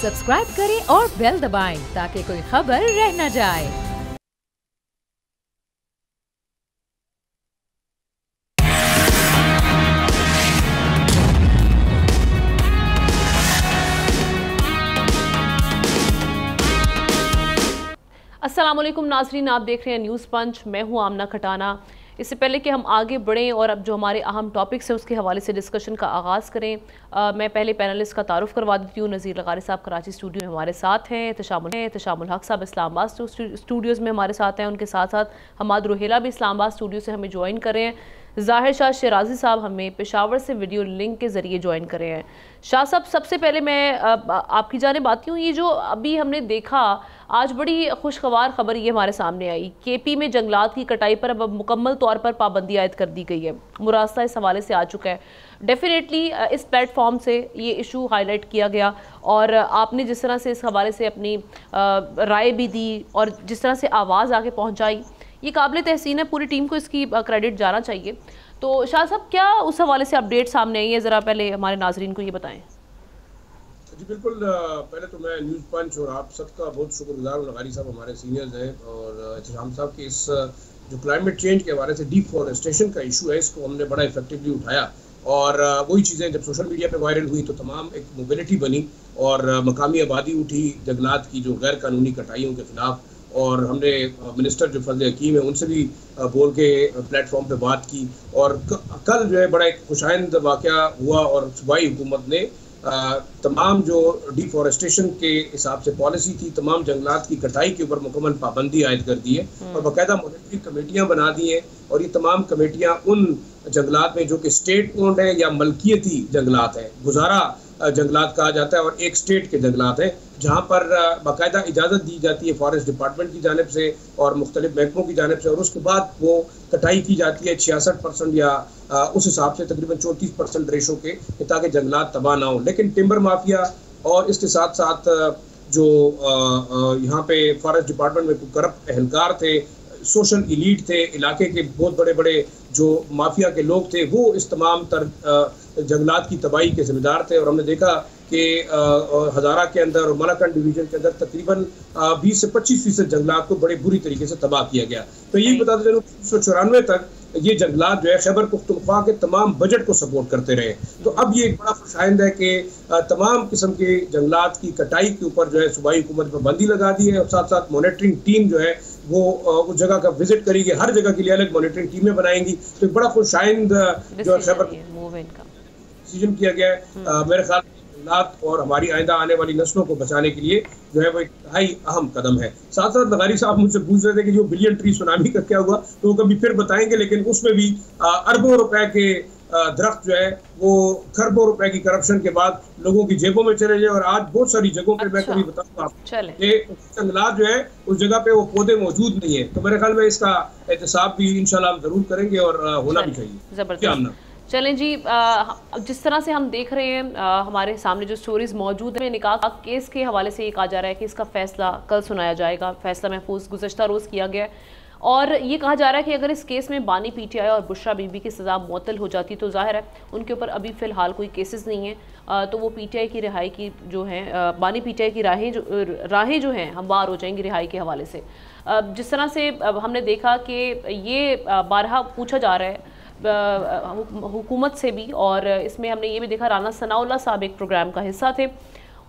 Subscribe करें और bell दबाएं ताकि कोई खबर रह न जाए। अस्सलाम वालेकुम नाज़रीन, आप देख रहे हैं न्यूज़ पंच। मैं हूं आमना खटाना। इससे पहले कि हम आगे बढ़ें और अब जो हमारे अहम टॉपिक्स हैं उसके हवाले से डिस्कशन का आगाज़ करें, मैं पहले पैनलिस्ट का तारुफ करवा देती हूँ। नज़ीर लगारी साहब कराची स्टूडियो में हमारे साथ हैं, तशामुल हक साहब इस्लामाबाद स्टूडियोज़ में हमारे साथ हैं, उनके साथ साथ हमाद रुहेला भी इस्लामाबाद स्टूडियो से हमें ज्वाइन कर रहे हैं। ज़ाहिर शाह शराजी साहब हमें पेशावर से वीडियो लिंक के ज़रिए ज्वाइन कर रहे हैं। शाह साहब, सबसे पहले मैं आपकी जानिब आती हूँ। ये जो अभी हमने देखा, आज बड़ी खुशगवार खबर ये हमारे सामने आई, केपी में जंगलात की कटाई पर अब मुकम्मल तौर पर पाबंदी आयद कर दी गई है। मुरास्ता इस हवाले से आ चुका है। डेफिनेटली इस प्लेटफॉर्म से ये इशू हाईलाइट किया गया और आपने जिस तरह से इस हवाले से अपनी राय भी दी और जिस तरह से आवाज़ आगे पहुँचाई, ये काबिल तहसीन है। पूरी टीम को इसकी क्रेडिट जाना चाहिए। तो शाह साहब, क्या उस हवाले से अपडेट सामने आई है, ज़रा पहले हमारे नाजरीन को ये बताएं। जी बिल्कुल, पहले तो मैं न्यूज़ पंच और आप सबका बहुत शुक्रगुजार हूँ। लगारी साहब हमारे सीनियर्स हैं और एहतशाम साहब के इस जो क्लाइमेट चेंज के हवाले से डिफॉरेस्टेशन का इशू है, इसको हमने बड़ा इफेक्टिवली उठाया और वही चीज़ें जब सोशल मीडिया पे वायरल हुई तो तमाम एक मोबिलिटी बनी और मकामी आबादी उठी जंगलात की जो गैर कानूनी कटाइयों के खिलाफ। और हमने मिनिस्टर जो फजल हकीम है उनसे भी बोल के प्लेटफॉर्म पे बात की और कल जो है बड़ा एक खुशाइंद वाक़या हुआ और सूबाई हुकूमत ने तमाम जो डिफॉरेस्टेशन के हिसाब से पॉलिसी थी, तमाम जंगलात की कटाई के ऊपर मुकम्मल पाबंदी आयद कर दी है और बाकायदा मॉनिटरिंग कमेटियां बना दी हैं। और ये तमाम कमेटियां उन जंगलात में जो कि स्टेट ओन्ड है या मलकियती जंगलात हैं, गुजारा जंगलात कहा जाता है और एक स्टेट के जंगलात हैं, जहाँ पर बाकायदा इजाज़त दी जाती है फॉरेस्ट डिपार्टमेंट की जानिब से और मुख्तलिफ महकमों की जानिब से और उसके बाद वो कटाई की जाती है 66% या उस हिसाब से तकरीबन 34% रेशो के, ताकि जंगलात तबाह ना हो। लेकिन टिम्बर माफिया और इसके साथ साथ जो यहाँ पे फॉरेस्ट डिपार्टमेंट में करप्ट एहलकार थे, सोशल इलीट थे, इलाके के बहुत बड़े बड़े जो माफिया के लोग थे, वो इस तमाम जंगलात की तबाही के जिम्मेदार थे। और हमने देखा कि हज़ारा के अंदर और मलाकंड डिवीजन के अंदर तकरीबन 20 से 25% जंगलात को बड़े बुरी तरीके से तबाह किया गया। तो ये बताते चलो 1994 तक ये जंगलात जो है खैबर पख्तूनख्वा के तमाम बजट को सपोर्ट करते रहे। तो अब ये एक बड़ा खुशाइंद है कि तमाम किस्म के जंगलात की कटाई के ऊपर जो है सूबाई हुकूमत पाबंदी लगा दी है और साथ साथ मॉनिटरिंग टीम जो है वो उस जगह का विजिट करेगी, हर जगह के लिए अलग मॉनिटरिंग टीमें बनाएंगी। तो एक बड़ा खुशाइंद जो खैबर डिसीजन किया गया है। मेरे ख्याल और हमारी आइंदा आने वाली नस्लों को बचाने के लिए जो है वो एक नहाई अहम कदम है। साथ साथ लगारी साहब मुझसे पूछ रहे थे कि जो बिलियन ट्री सुनामी का क्या हुआ, तो वो कभी फिर बताएंगे, लेकिन उसमें भी अरबों रुपए के दरख्त जो है वो खरबों रुपए की करप्शन के बाद लोगों की जेबों में चले जाए और आज बहुत सारी जगहों पे मैं कभी बताऊंगा आपको जंगलात जो है उस जगह पे वो पौधे मौजूद नहीं है। तो मेरे ख्याल में इसका एहतसाब भी इंशाल्लाह जरूर करेंगे और होना भी चाहिए। जबरदस्त। चलें जी, जिस तरह से हम देख रहे हैं हमारे सामने जो स्टोरीज मौजूद है, निकाह केस के हवाले से ये कहा जा रहा है कि इसका फैसला कल सुनाया जाएगा। फैसला महफूज गुज़श्ता रोज़ किया गया है और ये कहा जा रहा है कि अगर इस केस में बानी पीटीआई और बुशरा बीबी की सज़ा मुअत्तल हो जाती तो जाहिर है उनके ऊपर अभी फ़िलहाल कोई केसेस नहीं है, तो वो पीटीआई की रिहाई की जो है बानी पीटीआई की राहें जो हैं हमवार हो जाएंगी रिहाई के हवाले से। जिस तरह से हमने देखा कि ये बारहा पूछा जा रहा है हुकूमत से भी, और इसमें हमने ये भी देखा राना सनाउल्लाह साहब एक प्रोग्राम का हिस्सा थे,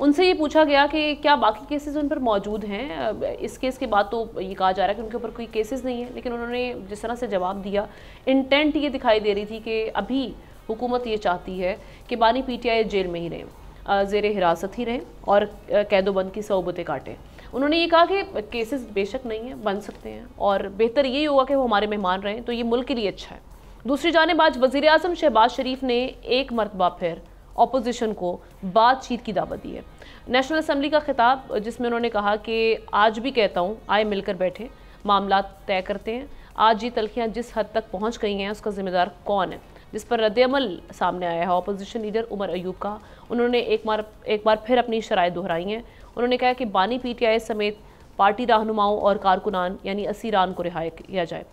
उनसे ये पूछा गया कि क्या बाकी केसेस उन पर मौजूद हैं। इस केस के बाद तो ये कहा जा रहा है कि उनके ऊपर कोई केसेस नहीं है, लेकिन उन्होंने जिस तरह से जवाब दिया, इंटेंट ये दिखाई दे रही थी कि अभी हुकूमत ये चाहती है कि बानी पीटीआई जेल में ही रहें, ज़ेर हिरासत ही रहें और कैदोबंद की सौबतें काटें। उन्होंने ये कहा कि केसेस बेशक नहीं है, बन सकते हैं और बेहतर यही होगा कि वो हमारे मेहमान रहें, तो ये मुल्क के लिए अच्छा है। दूसरी जानिब आज वज़ीर आज़म शहबाज शरीफ ने एक मरतबा फिर अपोजिशन को बातचीत की दावत दी है। नेशनल असम्बली का खिताब जिसमें उन्होंने कहा कि आज भी कहता हूँ, आए मिलकर बैठे, मामला तय करते हैं। आज ये तलखियाँ जिस हद तक पहुँच गई हैं उसका ज़िम्मेदार कौन है, जिस पर रद्द-ए-अमल सामने आया है अपोजिशन लीडर उमर अयूब का। उन्होंने एक बार फिर अपनी शराइ दोहराई हैं। उन्होंने कहा कि बानी पीटीआई समेत पार्टी रहनुमाओं और कारकुनान यानी असीरान को रिहाई किया जाए।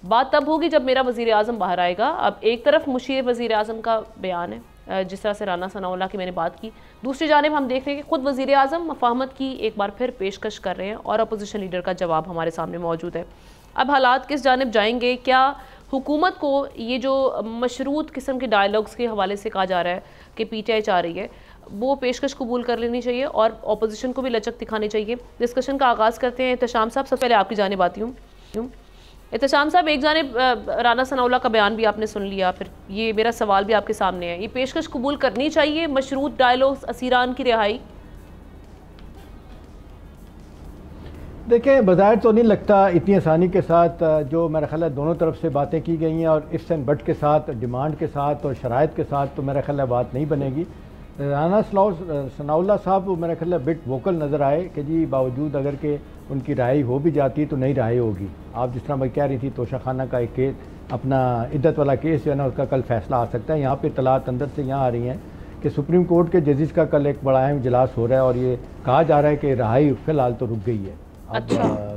बात तब होगी जब मेरा वज़ीर आज़म बाहर आएगा। अब एक तरफ मुशीर वज़ीर आज़म का बयान है, जिस तरह से राना सनाउल्लाह की मैंने बात की, दूसरी जानिब हम देख रहे हैं कि खुद वज़ीर आज़म मफाहमत की एक बार फिर पेशकश कर रहे हैं और अपोजिशन लीडर का जवाब हमारे सामने मौजूद है। अब हालात किस जानिब जाएंगे? क्या हुकूमत को ये जो मशरूत किस्म के डायलॉग्स के हवाले से कहा जा रहा है कि PTI चाह रही है, वो पेशकश कबूल कर लेनी चाहिए और अपोजिशन को भी लचक दिखानी चाहिए? डिस्कशन का आगाज़ करते हैं। एहतशाम साहब, सबसे पहले आपकी जानिब आती हूँ। एहतशाम साहब, एक जानिब राना सनाउल्ला का बयान भी आपने सुन लिया, फिर ये मेरा सवाल भी आपके सामने है, ये पेशकश कबूल करनी चाहिए मशरूत डायलॉग्स असीरान की रिहाई? देखें, बज़ाहिर तो नहीं लगता इतनी आसानी के साथ जो मेरा ख्याल है दोनों तरफ से बातें की गई हैं और इफ्स एंड बट के साथ, डिमांड के साथ और शराइत के साथ, तो मेरा ख्याल है बात नहीं बनेगी। राना सनाउल्ला साहब मेरा ख्याल है बिट वोकल नज़र आए कि जी बावजूद अगर के उनकी रिहाई हो भी जाती तो नहीं रिहाई होगी। आप जिस तरह मैं कह रही थी तोशा खाना का एक केस, अपना इद्दत वाला केस जो है ना, उसका कल फैसला आ सकता है। यहाँ पे इत्तलात अंदर से यहाँ आ रही हैं कि सुप्रीम कोर्ट के जजेस का कल एक बड़ा अहम इजलास हो रहा है और ये कहा जा रहा है कि रिहाई फ़िलहाल तो रुक गई है। अब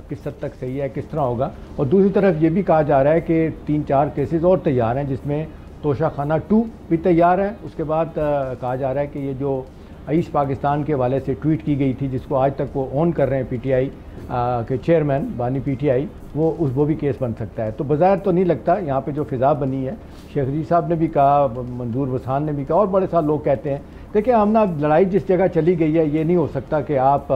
किस हद तक सही है, किस तरह होगा। और दूसरी तरफ ये भी कहा जा रहा है कि 3-4 केसेस और तैयार हैं, जिसमें तोशा खाना 2 भी तैयार है। उसके बाद कहा जा रहा है कि ये जो ईस्ट पाकिस्तान के हवाले से ट्वीट की गई थी, जिसको आज तक वो ऑन कर रहे हैं PTI के चेयरमैन बानी PTI, वो भी केस बन सकता है। तो बज़ाहिर तो नहीं लगता यहाँ पे जो फ़िज़ा बनी है, शेख रजीब साहब ने भी कहा, मंजूर वसान ने भी कहा और बड़े सारे लोग कहते हैं। देखिए, हम ना लड़ाई जिस जगह चली गई है, ये नहीं हो सकता कि आप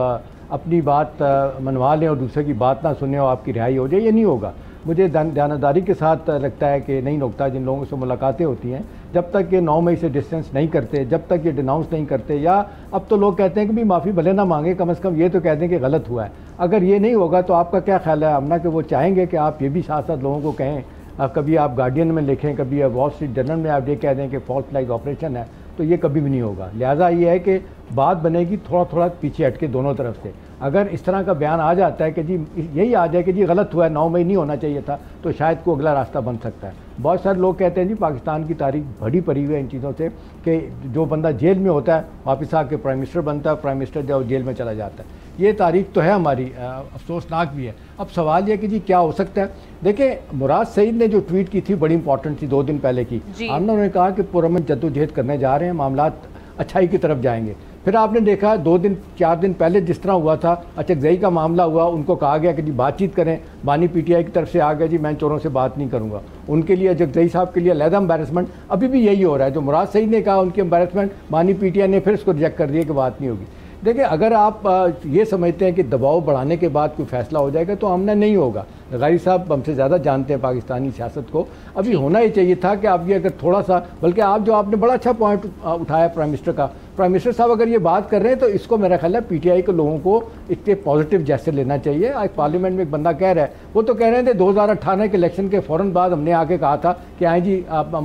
अपनी बात मनवा लें और दूसरे की बात ना सुने और आपकी रिहाई हो जाए, ये नहीं होगा। मुझे ध्यानदारी के साथ लगता है कि नहीं होता। जिन लोगों से मुलाकातें होती हैं, जब तक ये 9 मई से डिस्टेंस नहीं करते, जब तक ये डिनाउंस नहीं करते, या अब तो लोग कहते हैं कि भी माफ़ी भले ना मांगे, कम से कम ये तो कहते हैं कि गलत हुआ है। अगर ये नहीं होगा तो आपका क्या ख्याल है अमना, कि वो चाहेंगे कि आप ये भी साथ साथ लोगों को कहें, कभी आप गार्डियन में लिखें, कभी वॉल स्ट्रीट जर्नल में आप ये कह दें कि फॉल्स फ्लैग ऑपरेशन है, तो ये कभी भी नहीं होगा। लिहाजा ये है कि बात बनेगी थोड़ा थोड़ा पीछे हटके दोनों तरफ से। अगर इस तरह का बयान आ जाता है कि जी यही आ जाए कि जी गलत हुआ है, 9 मई नहीं होना चाहिए था, तो शायद को अगला रास्ता बन सकता है। बहुत सारे लोग कहते हैं जी पाकिस्तान की तारीख भरी पड़ी हुई है इन चीज़ों से कि जो बंदा जेल में होता है वापस आके प्राइम मिनिस्टर बनता है, प्राइम मिनिस्टर जो जेल में चला जाता है। ये तारीख तो है हमारी, अफसोसनाक भी है। अब सवाल ये कि जी क्या हो सकता है। देखिए, मुराद सईद ने जो ट्वीट की थी बड़ी इंपॉर्टेंट थी, 2 दिन पहले की। उन्होंने कहा कि पुरअमन जद्दोजहद करने जा रहे हैं, मामलात अच्छाई की तरफ जाएंगे। फिर आपने देखा 2-4 दिन पहले जिस तरह हुआ था, अचकजई का मामला हुआ, उनको कहा गया कि जी बातचीत करें, बानी PTI की तरफ से आ गया जी मैं चोरों से बात नहीं करूंगा। उनके लिए अचकजई साहब के लिए अलहदा एम्बेरसमेंट, अभी भी यही हो रहा है। जो मुराद सईद ने कहा उनकी एम्बेरसमेंट, बानी PTI ने फिर उसको रिजेक्ट कर दिया कि बात नहीं होगी। देखिए, अगर आप ये समझते हैं कि दबाव बढ़ाने के बाद कोई फैसला हो जाएगा तो हमने नहीं होगा। ग़ारी साहब हमसे ज़्यादा जानते हैं पाकिस्तानी सियासत को। अभी होना ही चाहिए था कि आप ये अगर थोड़ा सा, बल्कि आप जो आपने बड़ा अच्छा पॉइंट उठाया प्राइम मिनिस्टर का, प्राइम मिनिस्टर साहब अगर ये बात कर रहे हैं तो इसको मेरा ख्याल है PTI के लोगों को इतने पॉजिटिव जैसे लेना चाहिए। आज पार्लियामेंट में एक बंदा कह रहा है, वो तो कह रहे थे 2018 के इलेक्शन के फ़ौरन बाद हमने आके कहा था कि आए जी आप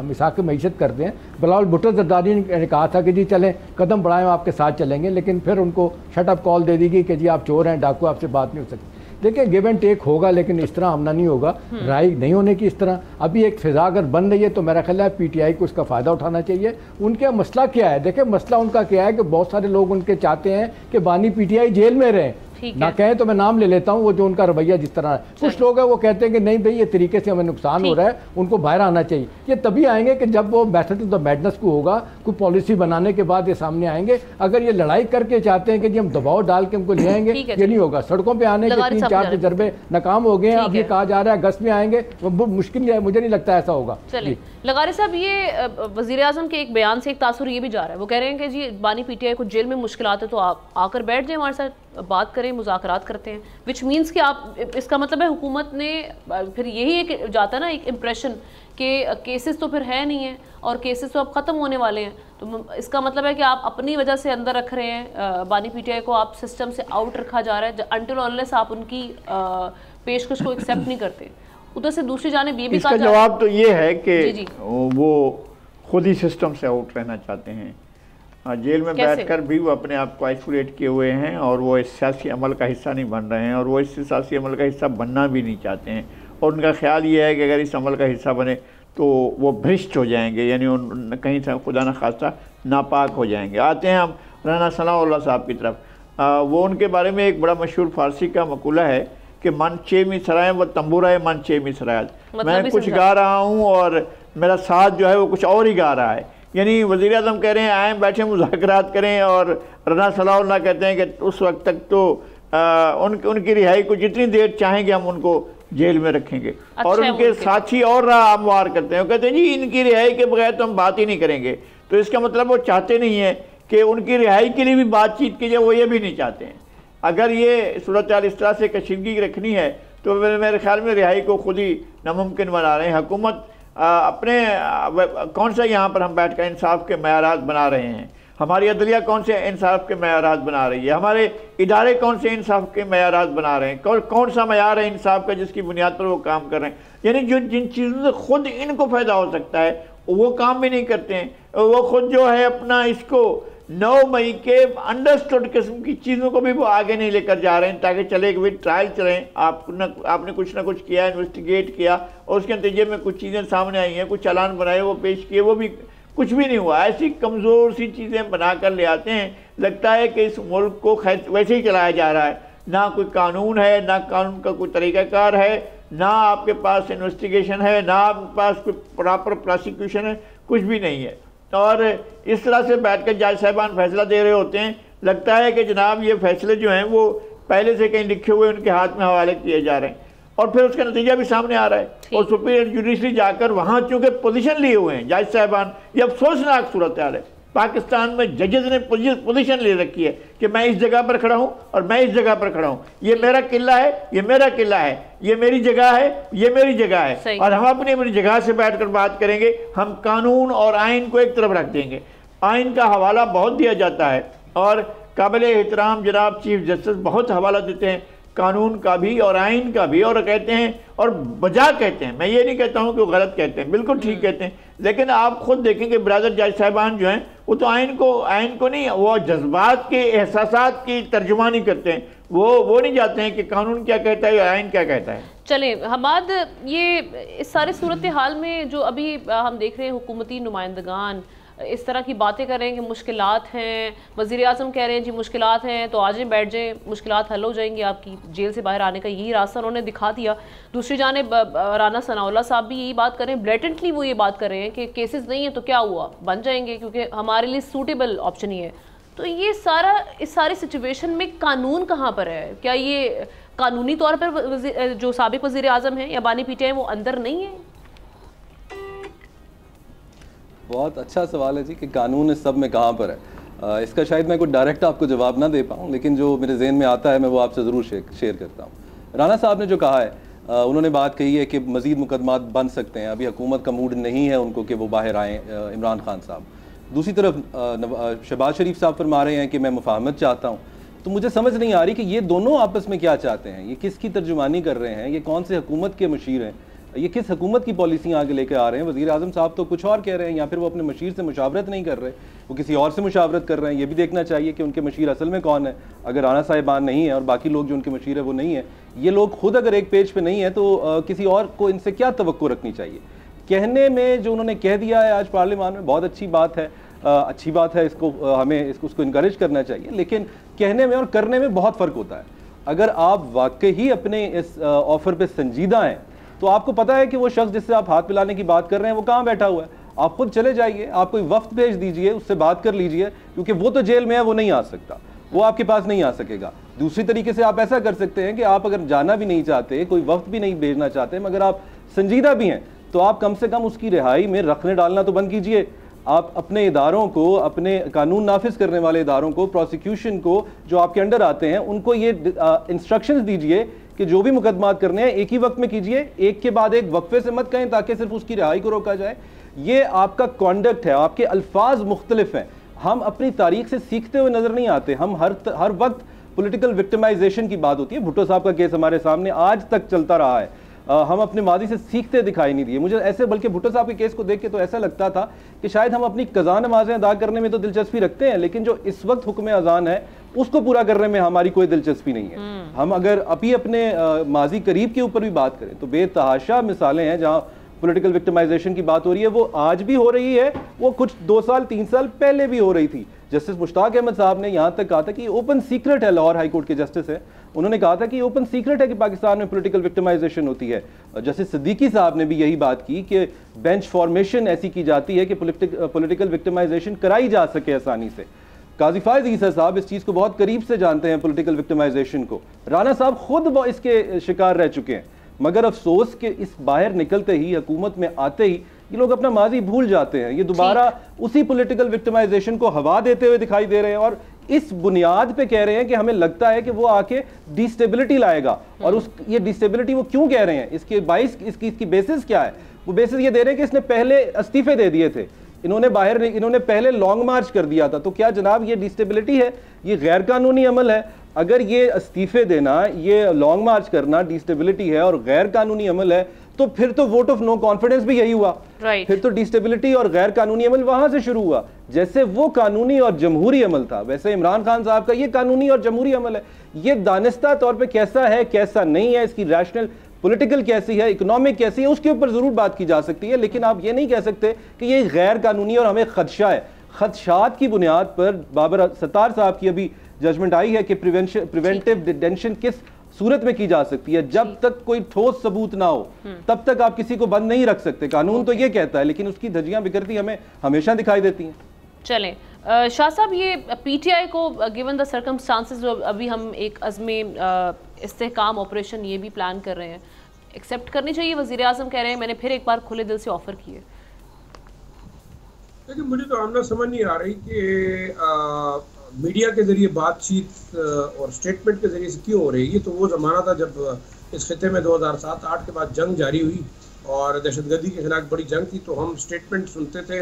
मिसाक मईशत करते हैं। बिलावल भुट्टो जरदारी ने कहा था कि जी चलें कदम बढ़ाएं, आपके साथ चलेंगे, लेकिन फिर उनको शट अप कॉल दे दी गई कि जी आप चोर हैं, डाकू, आपसे बात नहीं हो सकती। देखिए, गिव एंड टेक होगा, लेकिन इस तरह हमना नहीं होगा, राय नहीं होने की इस तरह। अभी एक फिजा अगर बन रही है तो मेरा ख्याल है PTI को इसका फ़ायदा उठाना चाहिए। उनका मसला क्या है? देखिए, मसला उनका क्या है कि बहुत सारे लोग उनके चाहते हैं कि बानी PTI जेल में रहें। ना कहें तो मैं नाम ले लेता हूँ, वो जो उनका रवैया जिस तरह है। कुछ लोग हैं वो कहते हैं कि नहीं भाई ये तरीके से हमें नुकसान हो रहा है, उनको बाहर आना चाहिए। ये तभी आएंगे कि जब वो मेथड ऑफ द मैडनेस को होगा, कोई पॉलिसी बनाने के बाद ये सामने आएंगे। अगर ये लड़ाई करके चाहते हैं कि जी हम दबाव डाल के हमको ले आएंगे, ये नहीं होगा। सड़कों पर आने के 3-4 तजर्बे नाकाम हो गए हैं। अब ये कहा जा रहा है अगस्त में आएंगे, वो मुश्किल है, मुझे नहीं लगता ऐसा होगा। चलिए लगारी साहब, ये वज़ीर आज़म के एक बयान से एक तासुर ये भी जा रहा है, वो कह रहे हैं कि जी बानी PTI को जेल में मुश्किलात है तो आप आकर बैठ जाएं, हमारे साथ बात करें, मुज़ाकरात करते हैं। विच मीन्स कि आप, इसका मतलब है हुकूमत ने फिर यही एक जाता है ना एक इम्प्रेशन कि केसेस तो फिर है नहीं है और केसेस तो अब ख़त्म होने वाले हैं, तो इसका मतलब है कि आप अपनी वजह से अंदर रख रहे हैं बानी PTI को, आप सिस्टम से आउट रखा जा रहा है अनटिल अनलेस आप उनकी पेशकश को एक्सेप्ट नहीं करते। उधर से दूसरी जानिब ये भी इसका जवाब तो ये है कि वो खुद ही सिस्टम से आउट रहना चाहते हैं। जेल में बैठकर भी वो अपने आप को आइसोलेट किए हुए हैं और वो इस सियासी अमल का हिस्सा नहीं बन रहे हैं और वो इस सियासी अमल का हिस्सा बनना भी नहीं चाहते हैं। और उनका ख्याल ये है कि अगर इस अमल का हिस्सा बने तो वो भ्रष्ट हो जाएंगे, यानी कहीं से खुदा न खास्ता नापाक हो जाएंगे। आते हैं हम राना सनाउल्लाह साहब की तरफ। वो उनके बारे में एक बड़ा मशहूर फ़ारसी का मकूला है कि मन चे में सराय व तंबूरा मन चे में सराय। मैं कुछ गा रहा हूँ और मेरा साथ जो है वो कुछ और ही गा रहा है। यानी वज़ीर आज़म कह रहे हैं आए बैठे मुज़ाकरात करें, और राना सनाउल्लाह कहते हैं कि उस वक्त तक तो उनकी रिहाई को जितनी देर चाहेंगे हम उनको जेल में रखेंगे। अच्छा, और उनके साथी और राह हमवार करते हैं, वो कहते हैं जी इनकी रिहाई के बगैर तो हम बात ही नहीं करेंगे। तो इसका मतलब वो चाहते नहीं है कि उनकी रिहाई के लिए भी बातचीत की जाए, वो ये भी नहीं चाहते हैं। अगर ये सूरत हाल इस तरह से कशीदगी रखनी है तो मेरे ख्याल में रिहाई को खुद ही नामुमकिन बना रहे हैं। हुकूमत अपने कौन सा यहाँ पर हम बैठ कर इंसाफ के मयारात बना रहे हैं, हमारी अदलिया कौन से इंसाफ के मयारात बना रही है, हमारे इदारे कौन से इंसाफ के मयारात बना रहे हैं, कौन सा मयार है इंसाफ का जिसकी बुनियाद पर वो काम कर रहे हैं। यानी जिन चीज़ों से खुद इनको फ़ायदा हो सकता है वो काम भी नहीं करते हैं। वो खुद जो है अपना इसको 9 मई के अंडरस्टूड किस्म की चीज़ों को भी वो आगे नहीं लेकर जा रहे हैं, ताकि चले कि ट्रायल चलें। आपने कुछ ना कुछ किया, इन्वेस्टिगेट किया, और उसके नतीजे में कुछ चीज़ें सामने आई हैं, कुछ चालान बनाए वो पेश किए, वो भी कुछ भी नहीं हुआ। ऐसी कमज़ोर सी चीज़ें बना कर ले आते हैं, लगता है कि इस मुल्क को वैसे ही चलाया जा रहा है। ना कोई कानून है, ना कानून का कोई तरीक़ाकार है, ना आपके पास इन्वेस्टिगेशन है, ना आपके पास कोई प्रॉपर प्रोसिक्यूशन है, कुछ भी नहीं है। और इस तरह से बैठकर जज साहिबान फैसला दे रहे होते हैं, लगता है कि जनाब ये फैसले जो हैं वो पहले से कहीं लिखे हुए उनके हाथ में हवाले किए जा रहे हैं, और फिर उसका नतीजा भी सामने आ रहा है। और सुपीरियर जुडिशरी जाकर वहाँ चूँकि पोजीशन लिए हुए हैं जज साहिबान, ये अफसोसनाक सूरत हाल है। पाकिस्तान में जजेस ने पोजीशन ले रखी है कि मैं इस जगह पर खड़ा हूँ और मैं इस जगह पर खड़ा हूँ, ये मेरा किला है, ये मेरा किला है, ये मेरी जगह है, ये मेरी जगह है, और हम अपनी जगह से बैठकर बात करेंगे। हम कानून और आइन को एक तरफ रख देंगे। आइन का हवाला बहुत दिया जाता है और काबिल एहतराम जनाब चीफ जस्टिस बहुत हवाला देते हैं, कानून का भी और आइन का भी, और कहते हैं और बजा कहते हैं। मैं ये नहीं कहता हूँ कि वो गलत कहते हैं, बिल्कुल ठीक कहते हैं, लेकिन आप खुद देखेंगे ब्रदर जज साहिबान जो हैं वो तो आइन को नहीं, वो जज्बात के एहसासात की तर्जुमानी करते हैं। वो नहीं जाते हैं कि कानून क्या कहता है या आइन क्या कहता है। चले हमाद, ये इस सारे सूरत हाल में जो अभी हम देख रहे हैं हुकूमती नुमाइंदगान इस तरह की बातें कर रहे हैं कि मुश्किलात हैं, वज़ीर आज़म कह रहे हैं जी मुश्किलात हैं तो आ जाएं बैठ जाएं, मुश्किलात हल हो जाएंगी, आपकी जेल से बाहर आने का यही रास्ता उन्होंने दिखा दिया। दूसरी जानिब राना सनाउल्लाह साहब भी यही बात कर रहे हैं, ब्लेटेंटली वो ये बात कर रहे हैं कि केसेस नहीं है तो क्या हुआ, बन जाएंगे क्योंकि हमारे लिए सूटेबल ऑप्शन ही है। तो ये सारा इस सारी सिचुएशन में कानून कहाँ पर है? क्या ये कानूनी तौर पर जो साबिक वज़ीर आज़म हैं या बानी पीटीआई वो अंदर नहीं है? बहुत अच्छा सवाल है जी कि कानून इस सब में कहाँ पर है। इसका शायद मैं कोई डायरेक्ट आपको जवाब ना दे पाऊँ, लेकिन जो मेरे जहन में आता है मैं वो आपसे ज़रूर शेयर करता हूँ। राना साहब ने जो कहा है, उन्होंने बात कही है कि मज़ीद मुकदमात बन सकते हैं, अभी हुकूमत का मूड नहीं है उनको कि वो बाहर आएँ, इमरान खान साहब। दूसरी तरफ शहबाज शरीफ साहब फरमा रहे हैं कि मैं मुफाहमत चाहता हूँ। तो मुझे समझ नहीं आ रही कि ये दोनों आपस में क्या चाहते हैं, ये किसकी तर्जुमानी कर रहे हैं, ये कौन से हुकूमत के मशीर हैं, ये किस हुकूमत की पॉलिसी आगे लेकर आ रहे हैं। वज़ीर आज़म साहब तो कुछ और कह रहे हैं, या फिर वो अपने मशीर से मुशावरत नहीं कर रहे, वो किसी और से मुशावरत कर रहे हैं। ये भी देखना चाहिए कि उनके मशीर असल में कौन है। अगर राना साहिबान नहीं है और बाकी लोग जो उनके मशीर है वो नहीं है, ये लोग खुद अगर एक पेज पे नहीं है तो किसी और को इनसे क्या तवक्को रखनी चाहिए। कहने में जो उन्होंने कह दिया है आज पार्लियामान में बहुत अच्छी बात है, अच्छी बात है, इसको हमें उसको इनकरेज करना चाहिए, लेकिन कहने में और करने में बहुत फ़र्क होता है। अगर आप वाकई ही अपने इस ऑफ़र पे संजीदा हैं तो आपको पता है कि वो शख्स जिससे आप हाथ मिलाने की बात कर रहे हैं वो कहाँ बैठा हुआ है। आप खुद चले जाइए, आप कोई वफ्त भेज दीजिए, उससे बात कर लीजिए, क्योंकि वो तो जेल में है, वो नहीं आ सकता, वो आपके पास नहीं आ सकेगा। दूसरी तरीके से आप ऐसा कर सकते हैं कि आप अगर जाना भी नहीं चाहते, कोई वक्त भी नहीं भेजना चाहते, मगर आप संजीदा भी हैं, तो आप कम से कम उसकी रिहाई में रखने डालना तो बंद कीजिए। आप अपने इदारों को, अपने कानून नाफिज करने वाले इदारों को, प्रोसिक्यूशन को जो आपके अंडर आते हैं, उनको ये इंस्ट्रक्शंस दीजिए कि जो भी मुकदमात करने हैं एक ही वक्त में कीजिए, एक के बाद एक वक्फे से मत कहें, ताकि सिर्फ उसकी रिहाई को रोका जाए। ये आपका कॉन्डक्ट है, आपके अल्फाज मुख्तलिफ हैं। हम अपनी तारीख से सीखते हुए नजर नहीं आते, हम हर वक्त पॉलिटिकल विक्टिमाइजेशन की बात होती है। भुट्टो साहब का केस हमारे सामने आज तक चलता रहा है, हम अपने माजी से सीखते दिखाई नहीं दिए। मुझे ऐसे, बल्कि भुट्टो साहब के केस को देख के तो ऐसा लगता था कि शायद हम अपनी कज़ा नमाजें अदा करने में तो दिलचस्पी रखते हैं, लेकिन जो इस वक्त हुक्म अजान है उसको पूरा करने में हमारी कोई दिलचस्पी नहीं है। हम अगर अभी अपने माजी करीब के ऊपर भी बात करें तो बेतहाशा मिसालें हैं जहाँ पॉलिटिकल विक्टिमाइजेशन की बात हो रही है। वो आज भी हो रही है, वो कुछ 2 साल 3 साल पहले भी हो रही थी, जस्टिस मुश्ताक अहमद साहब ने यहाँ तक कहा था कि ओपन सीक्रेट है, लाहौर हाई कोर्ट के जस्टिस है, उन्होंने कहा था कि ओपन सीक्रेट है कि पाकिस्तान में पॉलिटिकल विक्टिमाइजेशन होती है। जस्टिस सिद्दीकी साहब ने भी यही बात की कि बेंच फॉर्मेशन ऐसी की जाती है कि पॉलिटिकल विक्टिमाइजेशन कराई जा सके आसानी से। काजी फायज ईसा साहब इस चीज़ को बहुत करीब से जानते हैं, पॉलिटिकल विक्टिमाइजेशन को। राना साहब खुद इसके शिकार रह चुके हैं, मगर अफसोस कि इस बाहर निकलते ही, हुकूमत में आते ही ये लोग अपना माजी भूल जाते हैं। ये दोबारा उसी पॉलिटिकल विक्टिमाइजेशन को हवा देते हुए दिखाई दे रहे हैं और इस बुनियाद पे कह रहे हैं कि हमें लगता है कि वो आके डिस्टेबिलिटी लाएगा। और ये डिस्टेबिलिटी वो क्यों कह रहे हैं, इसके बाइस इसकी बेसिस क्या है? वो बेसिस ये दे रहे हैं कि इसने पहले इस्तीफे दे दिए थे, इन्होंने पहले लॉन्ग मार्च कर दिया था। तो क्या जनाब ये डिस्टेबिलिटी है? ये गैर कानूनी अमल है। अगर ये इस्तीफे देना, ये लॉन्ग मार्च करना डिस्टेबिलिटी है और गैर कानूनी अमल है, तो फिर तो वोट ऑफ नो कॉन्फिडेंस भी यही हुआ। फिर तो डिस्टेबिलिटी और गैर कानूनी अमल वहां से शुरू हुआ। जैसे वो कानूनी और जमहूरी अमल था, वैसे इमरान खान साहब का ये कानूनी और जमहूरी अमल है। ये दानिस्ता तौर पे कैसा है, कैसा नहीं है, इसकी रैशनल पॉलिटिकल कैसी है, इकोनॉमिक कैसी है, उसके ऊपर जरूर बात की जा सकती है, लेकिन आप ये नहीं कह सकते कि ये गैर कानूनी और हमें खदशा है। खदशात की बुनियाद पर बाबर सत्तार साहब की अभी जजमेंट आई है कि प्रिवेंटिव डिटेंशन किस सूरत में की जा सकती है। जब तक कोई ठोस सबूत ना हो तब तक आप किसी को बंद नहीं रख सकते। कानून तो ये कहता है, लेकिन उसकी धज्जियां बिखरती हमें हमेशा दिखाई देती हैं। चलें शाह साहब, ये पीटीआई को गिवन द सर्कमस्टांसेस अभी हम एक अज़्मे इस्तेहकाम ऑपरेशन ये भी प्लान कर रहे हैं, एक्सेप्ट करनी चाहिए? वज़ीर आज़म कह रहे हैं मैंने फिर एक बार खुले दिल से ऑफर किए। लेकिन मुझे तो आमना समझ नहीं आ रही कि मीडिया के जरिए बातचीत और स्टेटमेंट के जरिए से क्यों हो रही है। ये तो वो ज़माना था जब इस खिते में 2007-8 के बाद जंग जारी हुई और दहशतगर्दी के खिलाफ बड़ी जंग थी, तो हम स्टेटमेंट सुनते थे।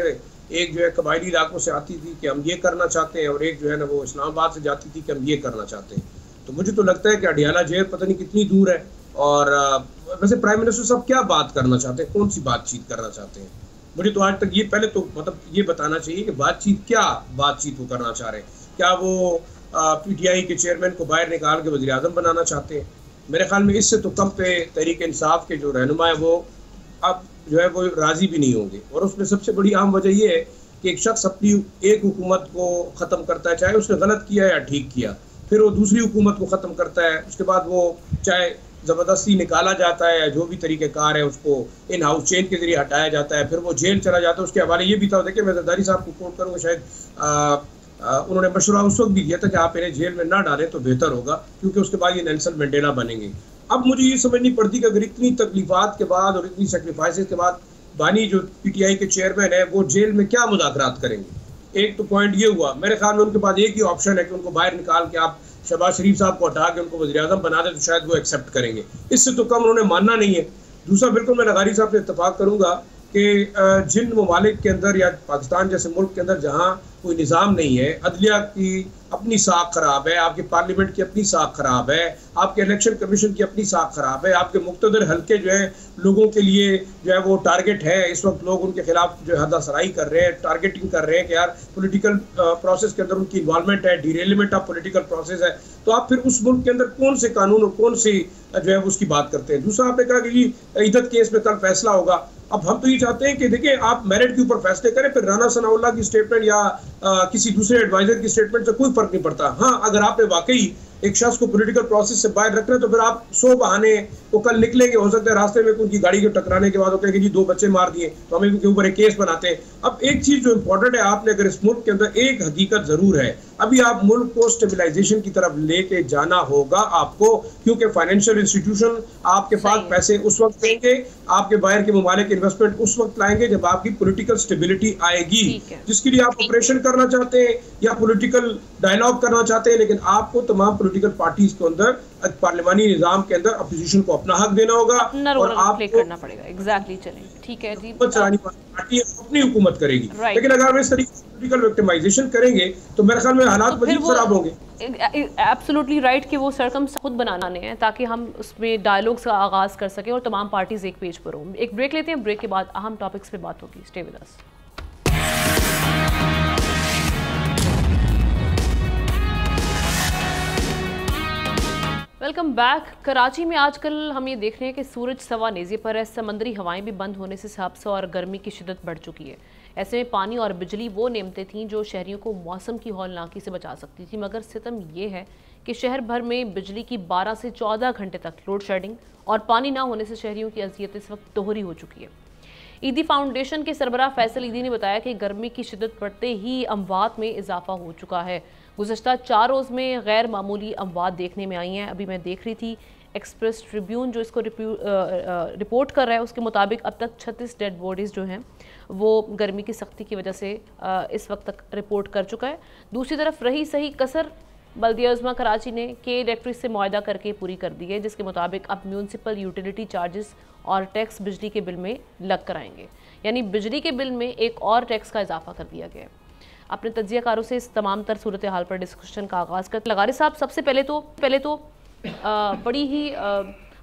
एक जो है कबायली इलाकों से आती थी कि हम ये करना चाहते हैं, और एक जो है ना वो इस्लामाबाद से जाती थी कि हम ये करना चाहते हैं। तो मुझे तो लगता है कि अडियाला जेल पता नहीं कितनी दूर है। और वैसे प्राइम मिनिस्टर साहब क्या बात करना चाहते हैं, कौन सी बातचीत करना चाहते हैं? मुझे तो आज तक ये पहले तो मतलब ये बताना चाहिए कि बातचीत वो करना चाह रहे हैं। क्या वो पीटीआई के चेयरमैन को बाहर निकाल के वज़ीर आज़म बनाना चाहते हैं? मेरे ख्याल में इससे तो कम पे तहरीक इंसाफ के जो रहनुमा है वो अब जो है वो राज़ी भी नहीं होंगे। और उसमें सबसे बड़ी अहम वजह ये है कि एक शख्स अपनी एक हुकूमत को ख़त्म करता है, चाहे उसने गलत किया या ठीक किया, फिर वो दूसरी हुकूमत को ख़त्म करता है, उसके बाद वो चाहे ज़बरदस्ती निकाला जाता है या जो भी तरीक़ेकार है उसको इन हाउस चेन के जरिए हटाया जाता है, फिर वो जेल चला जाता है। उसके हवाले ये भी था, देखिए मैं जरदारी साहब को कोट करूँगा, शायद उन्होंने मशवरा उस वक्त भी दिया था कि आप इन्हें जेल में ना डालें तो बेहतर होगा, क्योंकि उसके बाद ये नेल्सन मंडेला बनेंगे। अब मुझे ये समझ नहीं पड़ती कि अगर इतनी तकलीफात के बाद और इतनी सेक्रीफाइसेस के बाद बानी जो पीटीआई के चेयरमैन है वो जेल में क्या मुज़ाकरात करेंगे। एक तो पॉइंट ये हुआ, मेरे ख्याल में उनके पास एक ही ऑप्शन है कि उनको बाहर निकाल के आप शहबाज शरीफ साहब को हटा के उनको वज़ीर आज़म बना दें, तो शायद वो एक्सेप्ट करेंगे। इससे तो कम उन्होंने मानना नहीं है। दूसरा, बिल्कुल मैं लगारी साहब से इत्तफाक करूँगा कि जिन ममालिक के अंदर या पाकिस्तान जैसे मुल्क के अंदर जहाँ कोई निज़ाम नहीं है, अदलिया की अपनी साख ख़राब है, आपके पार्लियामेंट की अपनी साख ख़राब है, आपके इलेक्शन कमीशन की अपनी साख ख़राब है, आपके मुख्तदर हल्के जो है लोगों के लिए जो है वो टारगेट है, इस वक्त लोग उनके खिलाफ जो है हदासराई कर रहे हैं, टारगेटिंग कर रहे हैं कि यार पॉलिटिकल प्रोसेस के अंदर उनकी इन्वॉल्वमेंट है, डिरेलमेंट ऑफ पॉलिटिकल प्रोसेस है। तो आप फिर उस मुल्क के अंदर कौन से कानून और कौन सी जो है उसकी बात करते हैं। दूसरा, आपने कहा कि इद्दत केस में कल फैसला होगा। अब हम तो ये चाहते हैं कि देखिए आप मेरिट के ऊपर फैसले करें, फिर राना सनाउल्लाह की स्टेटमेंट या किसी दूसरे एडवाइजर की स्टेटमेंट से कोई फर्क नहीं पड़ता। हाँ, अगर आपने वाकई एक शख्स को पॉलिटिकल प्रोसेस से बाहर रखना है तो फिर आप 100 बहाने तो कल निकलेंगे, हो सकता है रास्ते में उनकी गाड़ी के टकराने के बाद होते हैं कि जी 2 बच्चे मार दिए तो हम इनके ऊपर एक केस बनाते हैं। अब एक चीज जो इंपॉर्टेंट है, आपने अगर इस मुल्क के अंदर एक हकीकत जरूर है, अभी आप मुल्क को स्टेबलाइजेशन की तरफ लेके जाना होगा आपको, क्योंकि फाइनेंशियल इंस्टीट्यूशन आपके पास पैसे उस वक्त देंगे, आपके बाहर के ममालिक इन्वेस्टमेंट उस वक्त लाएंगे जब आपकी पॉलिटिकल स्टेबिलिटी आएगी, जिसके लिए आप ऑपरेशन करना चाहते हैं या पॉलिटिकल डायलॉग करना चाहते हैं। लेकिन आपको तमाम पॉलिटिकल पार्टीज के अंदर पार्लियामानी निजाम के अंदर अपोजिशन को अपना हक देना होगा और आपको करना पड़ेगा। एग्जैक्टली, चलें ठीक है जी, पार्टी अपनी हुकूमत करेगी। लेकिन अगर हम इस तरीके से पॉलिटिकल विक्टिमाइजेशन करेंगे तो मेरे ख्याल में हालात मजीद खराब होंगे। एब्सोल्युटली राइट कि वो सरकम खुद बनाने हैं ताकि हम उसमें डायलॉग्स का आगाज कर सकें और तमाम पार्टीज एक पेज पर हों। एक ब्रेक लेते हैं, ब्रेक के बाद अहम टॉपिक्स पे बात होगी। Stay with us. Welcome back. Karachi में आजकल हम ये देख रहे हैं कि सूरज सवा नेज़े पर है, समंदरी हवाएं भी बंद होने से हादसा और गर्मी की शिद्दत बढ़ चुकी है। ऐसे में पानी और बिजली वो नेमतें थीं जो शहरियों को मौसम की हौलनाकी से बचा सकती थी, मगर सितम ये है कि शहर भर में बिजली की 12 से 14 घंटे तक लोड शेडिंग और पानी ना होने से शहरियों की अजियत इस वक्त दोहरी हो चुकी है। ईदी फाउंडेशन के सरबराह फैसल ईदी ने बताया कि गर्मी की शिद्दत बढ़ते ही अमवात में इजाफा हो चुका है। गुज़श्ता 4 रोज़ में गैर मामूली अमवात देखने में आई हैं। अभी मैं देख रही थी एक्सप्रेस ट्रिब्यून जो इसको रिपोर्ट कर रहा है, उसके मुताबिक अब तक 36 डेड बॉडीज़ जो हैं वो गर्मी की सख्ती की वजह से इस वक्त तक रिपोर्ट कर चुका है। दूसरी तरफ रही सही कसर बल्दिया उज़्मा कराची ने के इलेक्ट्रिक से मुआहदा करके पूरी कर दी है, जिसके मुताबिक अब म्यूनसिपल यूटिलिटी चार्जेस और टैक्स बिजली के बिल में लग कर आएंगे, यानी बिजली के बिल में एक और टैक्स का इजाफा कर दिया गया है। अपने तज्जियाकारों से इस तमाम तर सूरत हाल पर डिस्कशन का आगाज़ करते लगारी साहब, सबसे पहले तो बड़ी ही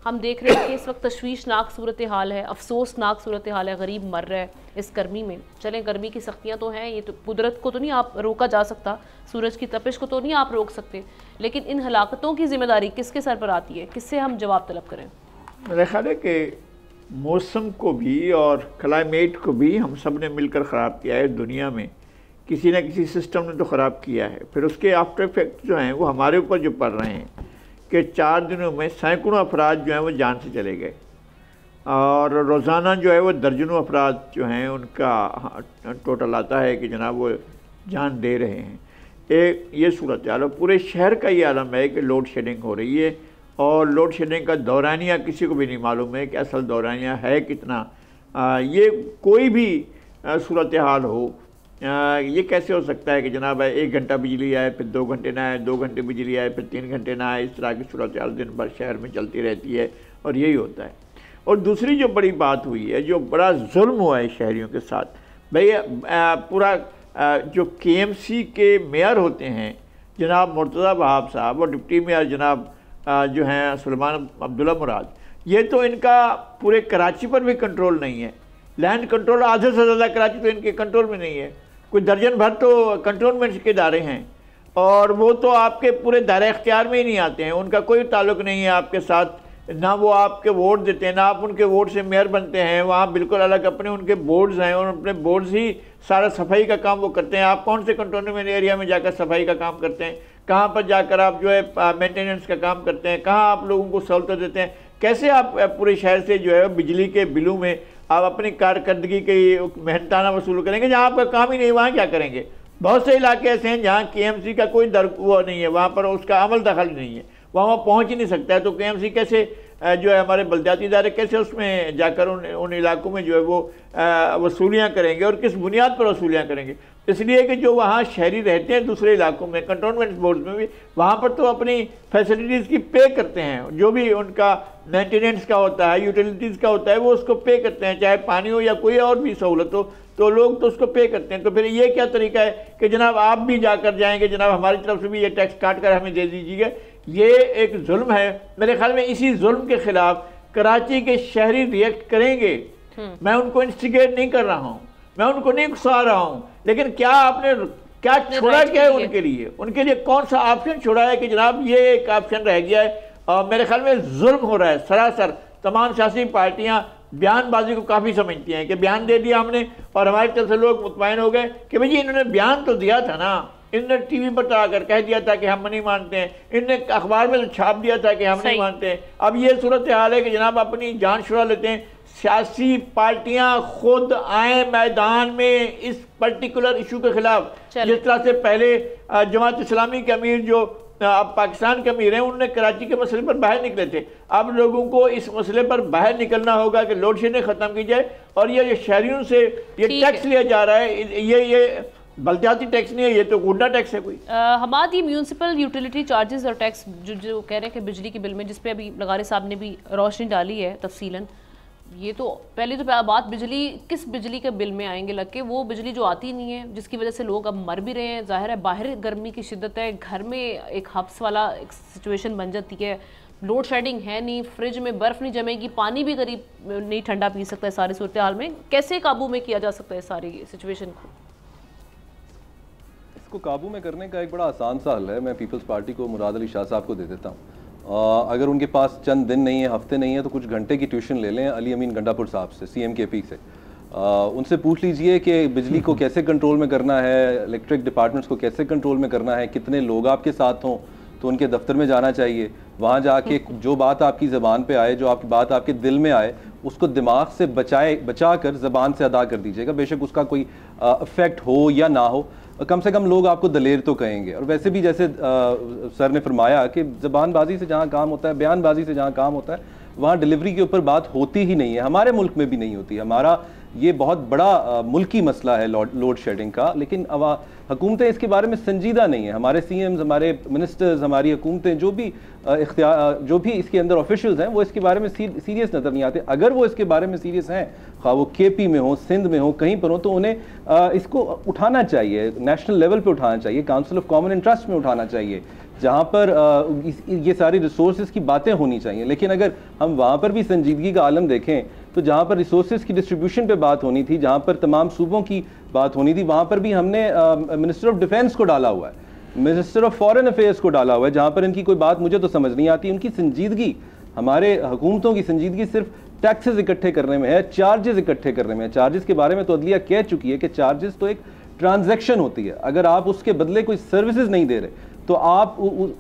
हम देख रहे हैं कि इस वक्त तशवीशनाक सूरत हाल है, अफसोसनाक सूरत हाल है, गरीब मर रहा है इस गर्मी में। चलें, गर्मी की सख्तियाँ तो हैं, ये तो कुदरत को तो नहीं आप रोका जा सकता, सूरज की तपिश को तो नहीं आप रोक सकते, लेकिन इन हलाकतों की जिम्मेदारी किसके सर पर आती है, किससे हम जवाब तलब करें? मेरा ख्याल है कि मौसम को भी और क्लाइमेट को भी हम सब ने मिलकर ख़राब किया है। दुनिया में किसी न किसी सिस्टम ने तो ख़राब किया है, फिर उसके आफ्टर इफेक्ट जो हैं वो हमारे ऊपर जो पड़ रहे हैं कि 4 दिनों में सैकड़ों अफराद जो हैं वो जान से चले गए और रोज़ाना जो है वो दर्जनों अफराद जो हैं उनका टोटल आता है कि जनाब वो जान दे रहे हैं। एक ये सूरत हाल, पूरे शहर का ये आलम है कि लोड शेडिंग हो रही है और लोड शेडिंग का दौरानिया किसी को भी नहीं मालूम है कि असल दौरानिया है कितना। ये कोई भी सूरत हाल हो, ये कैसे हो सकता है कि जनाब 1 घंटा बिजली आए, फिर 2 घंटे ना आए, 2 घंटे बिजली आए, फिर 3 घंटे ना आए। इस तरह की सूरत हाल दिन भर शहर में चलती रहती है और यही होता है। और दूसरी जो बड़ी बात हुई है, जो बड़ा जुल्म हुआ है शहरियों के साथ, भाई पूरा जो KMC के मेयर होते हैं जनाब मुर्तज़ा वहाब साहब और डिप्टी मेयर जनाब जो हैं सुलेमान अब्दुल्ला मुराद, ये तो इनका पूरे कराची पर भी कंट्रोल नहीं है। लैंड कंट्रोल आधे से ज़्यादा कराची तो इनके कंट्रोल में नहीं है। कोई दर्जन भर तो कंट्रोलमेंट के इदारे हैं और वो तो आपके पूरे दायरे इख्तियार में ही नहीं आते हैं, उनका कोई ताल्लुक़ नहीं है आपके साथ, ना वो आपके वोट देते हैं, ना आप उनके वोट से मेयर बनते हैं। वहाँ बिल्कुल अलग अपने उनके बोर्ड्स हैं और अपने बोर्ड्स ही सारा सफाई का काम वो करते हैं। आप कौन से कंटोनमेंट एरिया में जाकर सफाई का काम करते हैं, कहाँ पर जाकर आप जो है मेंटेनेंस का काम करते हैं, कहाँ आप लोगों को सहूलत देते हैं, कैसे आप पूरे शहर से जो है बिजली के बिलों में आप अपनी कारकर्दगी की मेहनताना वसूल करेंगे? जहाँ आपका काम ही नहीं वहाँ क्या करेंगे? बहुत से इलाके ऐसे हैं जहाँ KMC का कोई वो नहीं है, वहाँ पर उसका अमल दखल नहीं है, वहाँ पहुँच ही नहीं सकता है। तो KMC कैसे जो है हमारे बल्दियाती इदारे कैसे उसमें जाकर उन इलाकों में जो है वो वसूलियाँ करेंगे और किस बुनियाद पर वसूलियाँ करेंगे? इसलिए कि जो वहाँ शहरी रहते हैं दूसरे इलाकों में, कंटोनमेंट बोर्ड में भी, वहाँ पर तो अपनी फैसिलिटीज़ की पे करते हैं, जो भी उनका मेंटेनेंस का होता है, यूटिलिटीज़ का होता है, वो उसको पे करते हैं, चाहे पानी हो या कोई और भी सहूलत हो, तो लोग तो उसको पे करते हैं। तो फिर ये क्या तरीका है कि जनाब आप भी जाकर जाएंगे, जनाब हमारी तरफ से भी ये टैक्स काट कर हमें दे दीजिएगा? ये एक जुल्म है। मेरे ख्याल में इसी जुल्म के खिलाफ कराची के शहरी रिएक्ट करेंगे। मैं उनको इंस्टिगेट नहीं कर रहा हूँ, मैं उनको नहीं उकसा रहा हूँ, लेकिन क्या आपने क्या छोड़ा क्या है उनके लिए? उनके लिए कौन सा ऑप्शन छोड़ा है कि जनाब ये एक ऑप्शन रह गया है? और मेरे ख्याल में जुल्म हो रहा है सरासर। तमाम सियासी पार्टियां बयानबाजी को काफ़ी समझती हैं कि बयान दे दिया हमने और हमारी तरफ से लोग मुतमईन हो गए कि भाई इन्होंने बयान तो दिया था ना, इन्होंने TV पर आकर कह दिया था कि हम नहीं मानते हैं, इन्होंने अखबार में तो छाप दिया था कि हम नहीं मानते हैं। अब ये सूरत हाल है कि जनाब अपनी जान छुड़ा लेते हैं। सियासी पार्टियां खुद आए मैदान में इस पर्टिकुलर इशू के खिलाफ। जिस तरह से पहले जमात इस्लामी के अमीर जो अब पाकिस्तान के अमीर हैं, उन्होंने कराची के मसले पर बाहर निकले थे। अब लोगों को इस मसले पर बाहर निकलना होगा कि लोड शेडिंग ख़त्म की जाए और ये शहरियों से ये टैक्स लिया जा रहा है, ये बल्दियाती टैक्स नहीं है, ये तो गुंडा टैक्स है कोई। हमारी म्यूनसिपल यूटिलिटी चार्जेस और टैक्स जो कह रहे हैं कि बिजली के बिल में, जिस पे अभी लगारे साहब ने भी रोशनी डाली है तफसीलन, ये तो पहले तो बात बिजली किस बिजली के बिल में आएंगे लग के, वो बिजली जो आती नहीं है, जिसकी वजह से लोग अब मर भी रहे हैं। जाहिर है बाहर गर्मी की शिद्दत है, घर में एक हब्स वाला एक सिचुएशन बन जाती है, लोड शेडिंग है नहीं, फ्रिज में बर्फ़ नहीं जमेगी, पानी भी गरीब नहीं ठंडा पी सकता है। सारी सूरत हाल में कैसे काबू में किया जा सकता है सारी सिचुएशन को? इसको काबू में करने का एक बड़ा आसान सा हल है। मैं पीपल्स पार्टी को मुराद अली शाह साहब को दे देता हूँ। अगर उनके पास चंद दिन नहीं है, हफ्ते नहीं है, तो कुछ घंटे की ट्यूशन ले लें अली अमीन गंडापुर साहब से, CMKP से। उनसे पूछ लीजिए कि बिजली को कैसे कंट्रोल में करना है, इलेक्ट्रिक डिपार्टमेंट्स को कैसे कंट्रोल में करना है, कितने लोग आपके साथ हों तो उनके दफ्तर में जाना चाहिए, वहाँ जाके जो बात आपकी ज़बान पे आए, जो आपकी बात आपके दिल में आए, उसको दिमाग से बचा कर ज़बान से अदा कर दीजिएगा। बेशक उसका कोई इफ़ेक्ट हो या ना हो, कम से कम लोग आपको दलेर तो कहेंगे। और वैसे भी जैसे सर ने फरमाया कि ज़बानबाजी से जहाँ काम होता है, बयानबाजी से जहाँ काम होता है, वहाँ डिलीवरी के ऊपर बात होती ही नहीं है। हमारे मुल्क में भी नहीं होती। हमारा ये बहुत बड़ा मुल्की मसला है लोड शेडिंग का, लेकिन हुकूमतें इसके बारे में संजीदा नहीं है। हमारे CMs, हमारे मिनिस्टर्स, हमारी हुकूमतें जो भी इसके अंदर ऑफिशियल्स हैं, वो इसके बारे में सीरियस नज़र नहीं आते। अगर वो इसके बारे में सीरियस हैं, खा वो KP में हो, सिंध में हो, कहीं पर हो, तो उन्हें इसको उठाना चाहिए, नेशनल लेवल पे उठाना चाहिए, काउंसिल ऑफ कॉमन इंटरेस्ट में उठाना चाहिए, जहाँ पर ये सारी रिसोर्सेज की बातें होनी चाहिए। लेकिन अगर हम वहाँ पर भी संजीदगी का आलम देखें तो जहाँ पर रिसोर्सेज की डिस्ट्रीब्यूशन पे बात होनी थी, जहाँ पर तमाम सूबों की बात होनी थी, वहाँ पर भी हमने मिनिस्टर ऑफ डिफेंस को डाला हुआ है, मिनिस्टर ऑफ फॉरेन अफेयर्स को डाला हुआ है, जहाँ पर इनकी कोई बात मुझे तो समझ नहीं आती। उनकी संजीदगी, हमारे हुकूमतों की संजीदगी सिर्फ टैक्सेस इकट्ठे करने में है, चार्जेस इकट्ठे करने में है। चार्जेस के बारे में तो अदलिया कह चुकी है कि चार्जेस तो एक ट्रांजैक्शन होती है। अगर आप उसके बदले कोई सर्विसेज नहीं दे रहे तो आप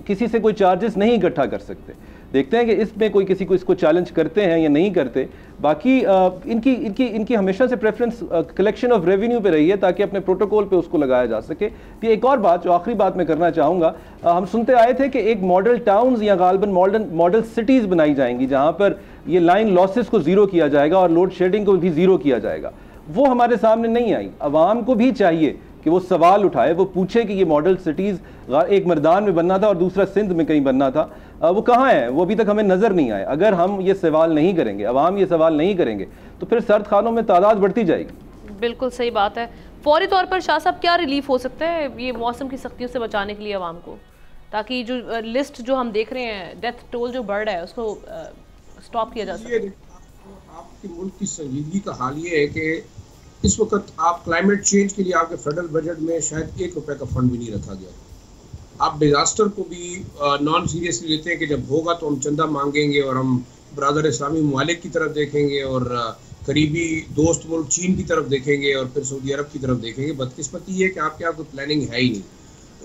किसी से कोई चार्जेस नहीं इकट्ठा कर सकते। देखते हैं कि इसमें कोई किसी को इसको चैलेंज करते हैं या नहीं करते। बाकी इनकी हमेशा से प्रेफरेंस कलेक्शन ऑफ रेवेन्यू पे रही है, ताकि अपने प्रोटोकॉल पे उसको लगाया जा सके। ये एक और बात, जो आखिरी बात मैं करना चाहूँगा, हम सुनते आए थे कि एक मॉडल टाउन्स या गालिबन मॉडल सिटीज़ बनाई जाएंगी, जहाँ पर ये लाइन लॉसेस को ज़ीरो किया जाएगा और लोड शेडिंग को भी ज़ीरो किया जाएगा। वो हमारे सामने नहीं आई। अवाम को भी चाहिए कि वो सवाल उठाए, वो पूछे कि ये मॉडल सिटीज़, एक मर्दान में बनना था और दूसरा सिंध में कहीं बनना था, वो कहाँ है? वो अभी तक हमें नज़र नहीं आए। अगर हम ये सवाल नहीं करेंगे, अवाम ये सवाल नहीं करेंगे, तो फिर सर्द खानों में तादाद बढ़ती जाएगी। बिल्कुल सही बात है। फौरी तौर पर शाह साहब क्या रिलीफ हो सकता है ये मौसम की सख्तियों से बचाने के लिए अवाम को, ताकि जो लिस्ट जो हम देख रहे हैं, डेथ टोल जो बढ़ रहा है, उसको स्टॉप किया जा सके? आपके मुल्क की संजीदगी का हाल ये है कि इस वक्त आप क्लाइमेट चेंज के लिए आपके फेडरल बजट में शायद ₹1 का फंड भी नहीं रखा गया। आप डिजास्टर को भी नॉन सीरियसली लेते हैं कि जब होगा तो हम चंदा मांगेंगे और हम ब्रादर इस्लामी ममालिक की तरफ देखेंगे और करीबी दोस्त मुल्क चीन की तरफ देखेंगे और फिर सऊदी अरब की तरफ देखेंगे। बदकिस्मती ये है कि आपके यहाँ कोई प्लानिंग है ही नहीं।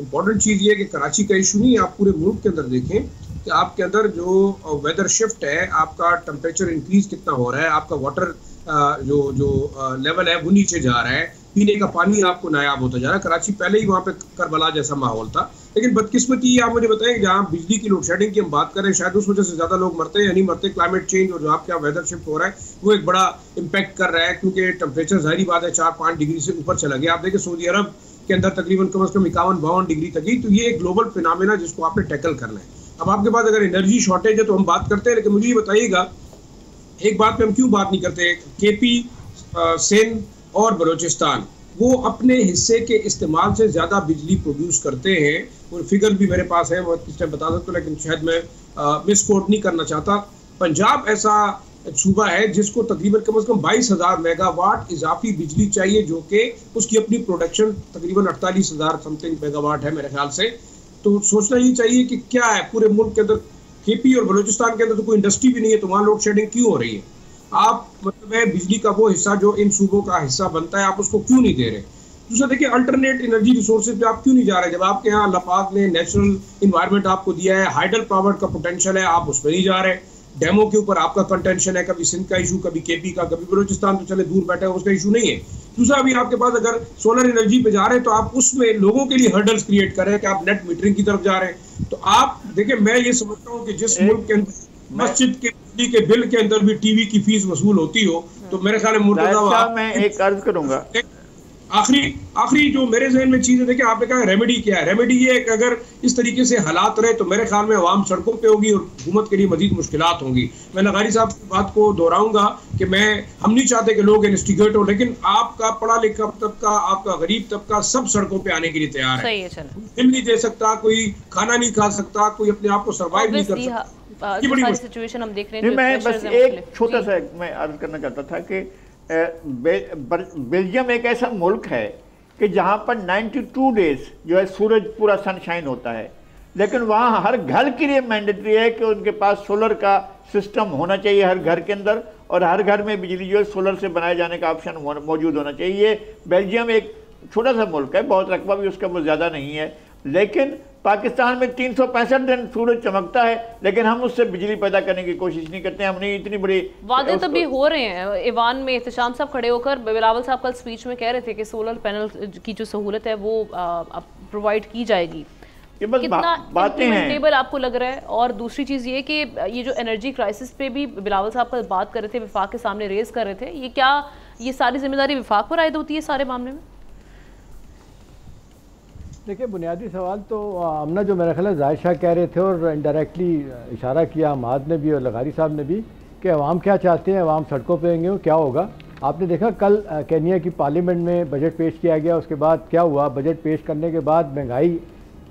इम्पॉर्टेंट चीज़ ये है कि कराची का इशू नहीं, आप पूरे मुल्क के अंदर देखें कि आपके अंदर जो वेदर शिफ्ट है, आपका टेम्परेचर इंक्रीज कितना हो रहा है, आपका वाटर जो लेवल है वो नीचे जा रहा है, पीने का पानी आपको नायाब होता जा रहा है। कराची पहले ही वहाँ पे करबला जैसा माहौल था, लेकिन बदकिस्मती आप मुझे बताएं, जहाँ बिजली की लोड शेडिंग की हम बात कर रहे हैं, शायद उस वजह से ज़्यादा लोग मरते हैं या नहीं मरते। क्लाइमेट चेंज और जो आपका वेदर शिफ्ट हो रहा है वो एक बड़ा इम्पैक्ट कर रहा है, क्योंकि टेम्परेचर जाहिर बात है 4-5 डिग्री से ऊपर चला गया। आप देखें सऊदी अरब के अंदर तकरीबन कम से कम 51-52 डिग्री तक ही, तो ये एक ग्लोबल फिनोमेना जिसको आपने टैकल करना है। अब आपके पास अगर एनर्जी शॉर्टेज है तो हम बात करते हैं, लेकिन मुझे ये बताइएगा एक बात पे हम क्यों बात नहीं करते, KP, सिंध और बलूचिस्तान वो अपने हिस्से के इस्तेमाल से ज़्यादा बिजली प्रोड्यूस करते हैं। वो फिगर भी मेरे पास है, वो किस टाइम बता सकता हूँ, लेकिन शायद मैं मिसकोट नहीं करना चाहता। पंजाब ऐसा सूबा है जिसको तकरीबन कम से कम 22,000 मेगावाट इजाफी बिजली चाहिए, जो कि उसकी अपनी प्रोडक्शन तकरीबन 48,000 समथिंग मेगावाट है मेरे ख्याल से। तो सोचना ही चाहिए कि क्या है पूरे मुल्क के अंदर, KP और बलूचिस्तान के अंदर तो कोई इंडस्ट्री भी नहीं है, तो वहाँ लोड शेडिंग क्यों हो रही है? आप मतलब है बिजली का वो हिस्सा जो इन सूबों का हिस्सा बनता है, आप उसको क्यों नहीं दे रहे? दूसरा देखिए, अल्टरनेट एनर्जी रिसोर्सेज पे आप क्यों नहीं जा रहे? जब आपके यहाँ अल्लाह पाक ने नेचुरल इन्वायरमेंट आपको दिया है, हाइडल पावर का पोटेंशियल है, आप उसमें नहीं जा रहे। डेमो के ऊपर आपका कंटेंशन है, कभी सिंध का इशू, कभी KP का, कभी बलूचिस्तान तो चले दूर बैठे है, उसका इशू नहीं है। दूसरा, अभी आपके पास अगर सोलर एनर्जी पे जा रहे हैं तो आप उसमें लोगों के लिए हर्डल्स क्रिएट कर रहे हैं कि आप नेट मीटरिंग की तरफ जा रहे हैं। तो आप देखिए, मैं ये समझता हूँ कि जिस मुल्क के अंदर मस्जिद के बिजली के बिल के अंदर भी TV की फीस वसूल होती हो, तो मेरे ख्याल में मुर्तजा मैं एक अर्ज करूंगा, आखिरी जो मेरे जहन में चीज़ है, देखिए आपने कहा रेमेडी क्या है। रेमेडी ये है कि अगर इस तरीके से हालात रहे तो मेरे ख्याल में आवाम सड़कों पे होगी और हुकूमत के लिए मजीद मुश्किलात होंगी। मैं लगारी साहब की बात को दोहराऊंगा कि हम नहीं चाहते कि लोग इंस्टिगेट हो, लेकिन आपका पढ़ा लिखा तबका, आपका गरीब तबका सब सड़कों पे आने के लिए तैयार है। दिल नहीं दे सकता, कोई खाना नहीं खा सकता, कोई अपने आप को सर्वाइव नहीं कर सकता। ये बड़ी सिचुएशन हम देख रहे हैं। मैं बस एक छोटा सा मैं अर्ज करना चाहता था कि बेल्जियम एक ऐसा मुल्क है कि जहाँ पर 92 डेज जो है सूरज पूरा सनशाइन होता है, लेकिन वहाँ हर घर के लिए मैंडेटरी है कि उनके पास सोलर का सिस्टम होना चाहिए हर घर के अंदर, और हर घर में बिजली जो है सोलर से बनाए जाने का ऑप्शन मौजूद होना चाहिए। ये बेल्जियम एक छोटा सा मुल्क है, बहुत रकबा भी उसका बहुत ज़्यादा नहीं है, लेकिन पाकिस्तान में 365 दिन सूरज चमकता है, लेकिन हम उससे बिजली पैदा करने की कोशिश नहीं करते। हमने इतनी बड़ी वादे तो भी हो रहे हैं। ईवान में एहतशाम साहब खड़े होकर, बिलावल साहब कल स्पीच में कह रहे थे कि सोलर पैनल की जो सहूलत है वो प्रोवाइड की जाएगी। कितना इम्प्लीमेंटेबल आपको लग रहा है? और दूसरी चीज़ ये कि ये जो एनर्जी क्राइसिस पे भी बिलावल साहब कल बात कर रहे थे, विफाक के सामने रेज कर रहे थे, ये क्या ये सारी जिम्मेदारी विफाक पर आयद होती है सारे मामले में? देखिए, बुनियादी सवाल तो हमने जो मेरा ख्याल है जाहिर शाह कह रहे थे और इनडायरेक्टली इशारा किया अमाद ने भी और लगारी साहब ने भी कि अवाम क्या चाहते हैं, अवाम सड़कों पे आएंगे, क्या होगा। आपने देखा कल केन्या की पार्लियामेंट में बजट पेश किया गया, उसके बाद क्या हुआ, बजट पेश करने के बाद महंगाई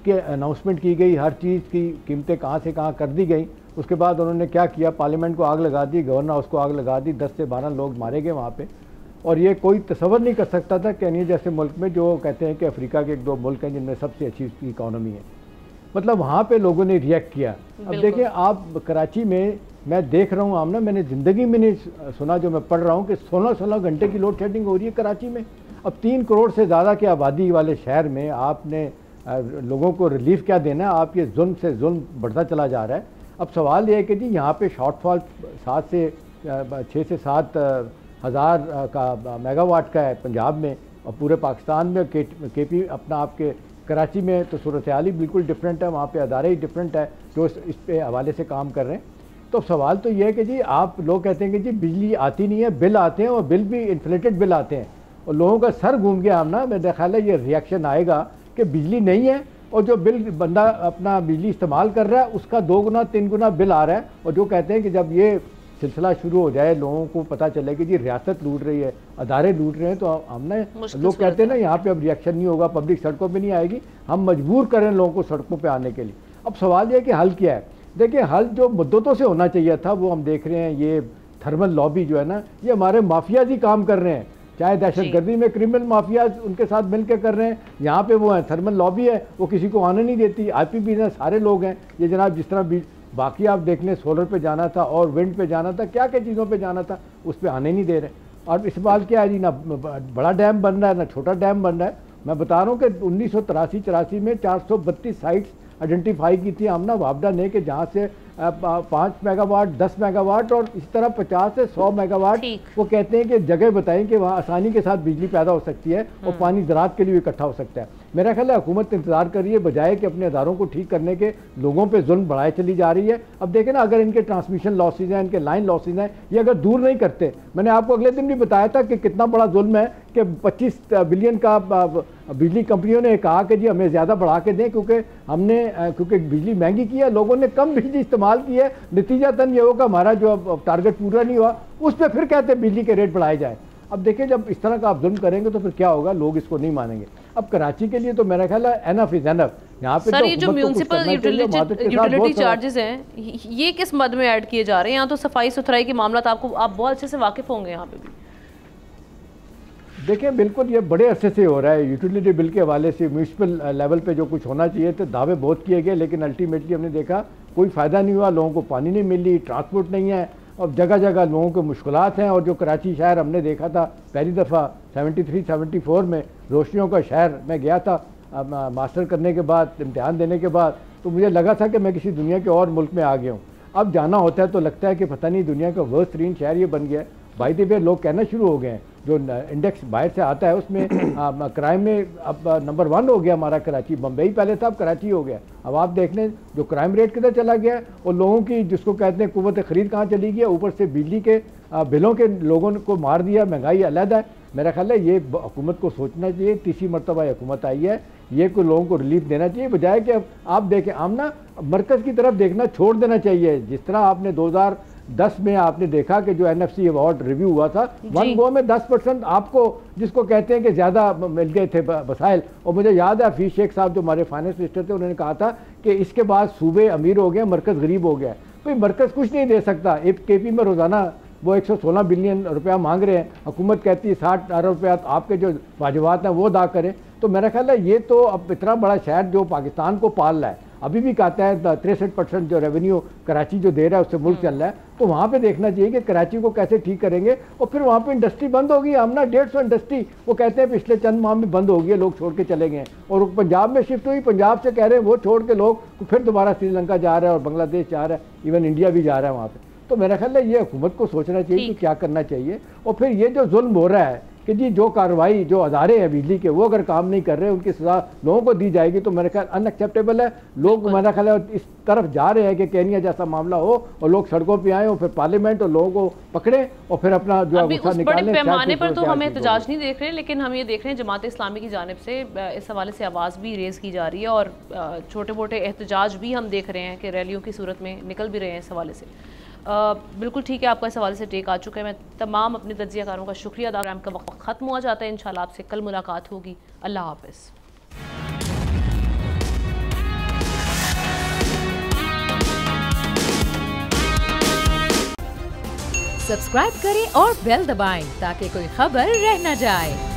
के अनाउंसमेंट की गई, हर चीज़ की कीमतें कहाँ से कहाँ कर दी गई। उसके बाद उन्होंने क्या किया, पार्लियामेंट को आग लगा दी, गवर्नर हाउस को आग लगा दी, 10 से 12 लोग मारे गए वहाँ पर। और ये कोई तसव्वुर नहीं कर सकता था केन्या जैसे मुल्क में, जो कहते हैं कि अफ्रीका के 1-2 मुल्क हैं जिनमें सबसे अच्छी उसकी इकॉनमी है, मतलब वहाँ पे लोगों ने रिएक्ट किया। अब देखिए आप कराची में, मैं देख रहा हूँ आमना, मैंने ज़िंदगी में नहीं सुना, जो मैं पढ़ रहा हूँ कि 16-16 घंटे की लोड शेडिंग हो रही है कराची में। अब 3 करोड़ से ज़्यादा की आबादी वाले शहर में आपने लोगों को रिलीफ क्या देना है? आप ये जुल्म से जुल्म बढ़ता चला जा रहा है। अब सवाल ये है कि जी यहाँ पे शॉर्टफॉल 6 से 7 हज़ार का मेगावाट का है पंजाब में, और पूरे पाकिस्तान में केपी अपना आपके कराची में तो सूरत हाल ही बिल्कुल डिफरेंट है, वहाँ पे अदारे ही डिफरेंट है जो इस पे हवाले से काम कर रहे हैं। तो सवाल तो ये है कि जी आप लोग कहते हैं कि जी बिजली आती नहीं है, बिल आते हैं और बिल भी इन्फ्लेटेड बिल आते हैं, और लोगों का सर घूम गया। हम ना, मेरा ख्याल है ये रिएक्शन आएगा कि बिजली नहीं है और जो बिल बंदा अपना बिजली इस्तेमाल कर रहा है उसका 2 गुना 3 गुना बिल आ रहा है। और जो कहते हैं कि जब ये सिलसिला शुरू हो जाए, लोगों को पता चले कि जी रियासत लूट रही है, अदारे लूट रहे हैं, तो हमने लोग कहते हैं ना यहाँ पे अब रिएक्शन नहीं होगा, पब्लिक सड़कों पे नहीं आएगी, हम मजबूर करें लोगों को सड़कों पे आने के लिए। अब सवाल ये है कि हल क्या है? देखिए, हल जो मुद्दतों से होना चाहिए था वो हम देख रहे हैं। ये थर्मल लॉबी जो है ना, ये हमारे माफियाज ही काम कर रहे हैं, चाहे दहशतगर्दी में क्रिमिनल माफियाज उनके साथ मिलकर कर रहे हैं, यहाँ पे वो है थर्मल लॉबी है, वो किसी को आने नहीं देती। IPP में सारे लोग हैं, ये जनाब जिस तरह बाकी आप देख लें, सोलर पे जाना था और विंड पे जाना था, क्या क्या चीज़ों पे जाना था, उस पर आने नहीं दे रहे। और इस बात क्या है जी, ना बड़ा डैम बन रहा है ना छोटा डैम बन रहा है। मैं बता रहा हूँ कि 1983-84 में 432 साइट्स आइडेंटिफाई की थी हमने वापडा ने, कि जहाँ से 5 मेगावाट 10 मेगावाट और इस तरह 50 से 100 मेगावाट वो कहते हैं कि जगह बताएं कि वहाँ आसानी के साथ बिजली पैदा हो सकती है और पानी ज़राअत के लिए इकट्ठा हो सकता है। मेरा ख्याल है हुकूमत इंतजार कर रही है, बजाय कि अपने अदारों को ठीक करने के लोगों पे जुल्म बढ़ाए चली जा रही है। अब देखें ना, अगर इनके ट्रांसमिशन लॉसेज हैं, इनके लाइन लॉसेज हैं, ये अगर दूर नहीं करते, मैंने आपको अगले दिन भी बताया था कि कितना बड़ा जुल्म है कि 25 बिलियन का बिजली कंपनियों ने कहा कि जी हमें ज़्यादा बढ़ा के दें, क्योंकि बिजली महंगी की है, लोगों ने कम बिजली इस्तेमाल की है, नतीजतन ये होगा हमारा जो टारगेट पूरा नहीं हुआ, उस पर फिर कहते हैं बिजली के रेट बढ़ाए जाए। अब देखिए, जब इस तरह का आप जुल्म करेंगे तो फिर क्या होगा, लोग इसको नहीं मानेंगे। अब कराची के लिए तो मेरा ख्याल है एनफ इज एनफ। यहाँ पे सर, ये जो म्यूनिसिपल यूटिलिटी चार्जेस हैं, ये किस मद में ऐड किए जा रहे हैं? यहाँ तो सफाई सुथराई के मामला आप बहुत अच्छे से वाकिफ होंगे यहाँ पे भी। देखिए, बिल्कुल ये बड़े अरसे से हो रहा है। यूटिलिटी बिल के हवाले से म्यूनिसिपल लेवल पे जो कुछ होना चाहिए थे, दावे बहुत किए गए, लेकिन अल्टीमेटली हमने देखा कोई फ़ायदा नहीं हुआ। लोगों को पानी नहीं मिल रही, ट्रांसपोर्ट नहीं है, और जगह जगह लोगों को मुश्किलात हैं। और जो कराची शहर हमने देखा था पहली दफ़ा 73-74 में, रोशनियों का शहर मैं गया था मास्टर करने के बाद, इम्तिहान देने के बाद, तो मुझे लगा था कि मैं किसी दुनिया के और मुल्क में आ गया हूँ। अब जाना होता है तो लगता है कि पता नहीं दुनिया का वर्स्ट तरीन शहर ये बन गया है। बाई द वे लोग कहना शुरू हो गए हैं, जो इंडेक्स बाहर से आता है उसमें क्राइम में अब नंबर 1 हो गया हमारा कराची। बम्बई पहले था, अब कराची हो गया। अब आप देख लें जो क्राइम रेट किधर चला गया है, और लोगों की जिसको कहते हैं कुव्वत ख़रीद कहाँ चली गई है, ऊपर से बिजली के बिलों के लोगों को मार दिया, महंगाई अलग है। मेरा ख्याल है ये हुकूमत को सोचना चाहिए, तीसरी मरतबा हुकूमत आई है, ये को लोगों को रिलीफ देना चाहिए, बजाय कि आप देखें हम ना मरकज़ की तरफ देखना छोड़ देना चाहिए। जिस तरह आपने 2010 में आपने देखा कि जो NFC अवार्ड रिव्यू हुआ था, 1 गो में 10% आपको जिसको कहते हैं कि ज़्यादा मिल गए थे वसाइल। और मुझे याद है हफीज़ शेख साहब जो हमारे फाइनेंस मिनिस्टर थे, उन्होंने कहा था कि इसके बाद सूबे अमीर हो गए, मरकज़ गरीब हो गया। कोई मरकज़ कुछ नहीं दे सकता। KP में रोज़ाना वो 116 बिलियन रुपया मांग रहे हैं, हुकूमत कहती है 60 अरब रुपया आपके जो वाजिबात हैं वो अदा करें। तो मेरा ख्याल है ये तो अब इतना बड़ा शहर जो पाकिस्तान को पाल रहा है, अभी भी कहता है 63% जो रेवेन्यू कराची जो दे रहा है उससे मुल्क चल रहा है, तो वहाँ पे देखना चाहिए कि कराची को कैसे ठीक करेंगे। और फिर वहाँ पे इंडस्ट्री बंद होगी, हमना 150 इंडस्ट्री वो कहते हैं पिछले चंद माह में बंद हो गई है, लोग छोड़ के चले गए, और पंजाब में शिफ्ट हुई, पंजाब से कह रहे हैं वो छोड़ के लोग फिर दोबारा श्रीलंका जा रहा है और बांग्लादेश जा रहा है, इवन इंडिया भी जा रहा है वहाँ पर। तो मेरा ख्याल है ये हुकूमत को सोचना चाहिए कि क्या करना चाहिए। और फिर ये जो जुल्म हो रहा है कि जी जो कार्रवाई जो अदारे हैं बिजली के वो अगर काम नहीं कर रहे उनकी सजा लोगों को दी जाएगी, तो मेरे ख्याल अनएक्सेप्टेबल है। लोग मेरा ख्याल है इस तरफ जा रहे हैं कि केनिया जैसा मामला हो और लोग सड़कों पे आए और फिर पार्लियामेंट और लोगों को पकड़े और फिर अपना जो गुस्सा निकालें। पैमाने पर तो हमें एहतजाज नहीं देख रहे, लेकिन हम ये देख रहे हैं जमात इस्लामी की जानिब से इस हवाले से आवाज़ भी रेज़ की जा रही है और छोटे मोटे एहतजाज भी हम देख रहे हैं कि रैलियों की सूरत में निकल भी रहे हैं इस हवाले से। बिल्कुल ठीक है, आपका इस हवाले से टेक आ चुका है। मैं तमाम अपने तज्जियाकारों का शुक्रिया अदा करता हूं। का वक्त ख़त्म हुआ जाता है, इंशाल्लाह आपसे कल मुलाकात होगी। अल्लाह हाफ़िज़। सब्सक्राइब करें और बेल दबाएं ताकि कोई खबर रह न जाए।